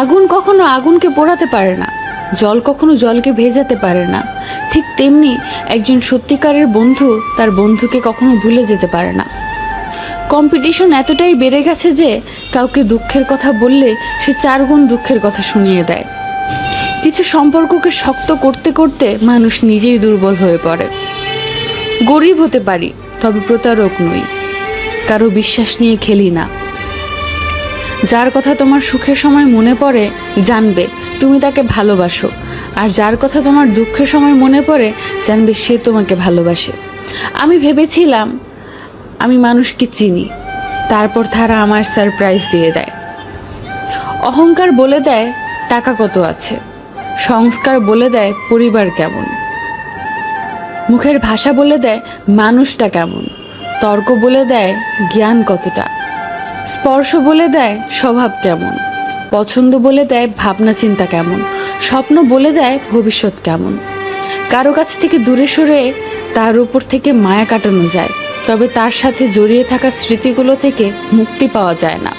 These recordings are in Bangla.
আগুন কখনো আগুনকে পোড়াতে পারে না, জল কখনো জলকে ভেজাতে পারে না। ঠিক তেমনি একজন সত্যিকারের বন্ধু তার বন্ধুকে কখনো ভুলে যেতে পারে না। কম্পিটিশন এতটাই বেড়ে গেছে যে কাউকে দুঃখের কথা বললে সে 4 গুণ দুঃখের কথা শুনিয়ে দেয়। কিছু সম্পর্ককে শক্ত করতে করতে মানুষ নিজেই দুর্বল হয়ে পড়ে। গরিব হতে পারি, তবে প্রতারক নই। কারো বিশ্বাস নিয়ে খেলি না। যার কথা তোমার সুখের সময় মনে পড়ে জানবে তুমি তাকে ভালোবাসো, আর যার কথা তোমার দুঃখের সময় মনে পড়ে জানবে সে তোমাকে ভালোবাসে। আমি ভেবেছিলাম আমি মানুষকে চিনি, তারপর তারা আমার সারপ্রাইজ দিয়ে দেয়। অহংকার বলে দেয় টাকা কত আছে, সংস্কার বলে দেয় পরিবার কেমন, মুখের ভাষা বলে দেয় মানুষটা কেমন, তর্ক বলে দেয় জ্ঞান কতটা, স্পর্শ বলে দেয় স্বভাব কেমন, পছন্দ বলে দেয় ভাবনা চিন্তা কেমন, স্বপ্ন বলে দেয় ভবিষ্যৎ কেমন। কারো কাছ থেকে দূরে সরে তার উপর থেকে মায়া কাটানো যায়, তবে তার সাথে জড়িয়ে থাকা স্মৃতিগুলো থেকে মুক্তি পাওয়া যায় না।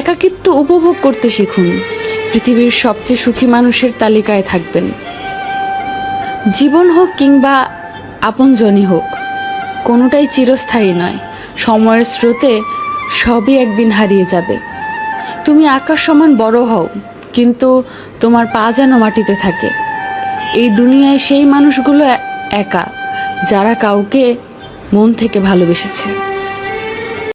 একাকিত্ব উপভোগ করতে শিখুন, পৃথিবীর সবচেয়ে সুখী মানুষের তালিকায় থাকবেন। জীবন হোক কিংবা আপনজনই হোক, কোনোটাই চিরস্থায়ী নয়। সময়ের স্রোতে সবই একদিন হারিয়ে যাবে। তুমি আকাশ সমান বড় হও, কিন্তু তোমার পা যেন মাটিতে থাকে। এই দুনিয়ায় সেই মানুষগুলো একা যারা কাউকে মন থেকে ভালোবেসেছে।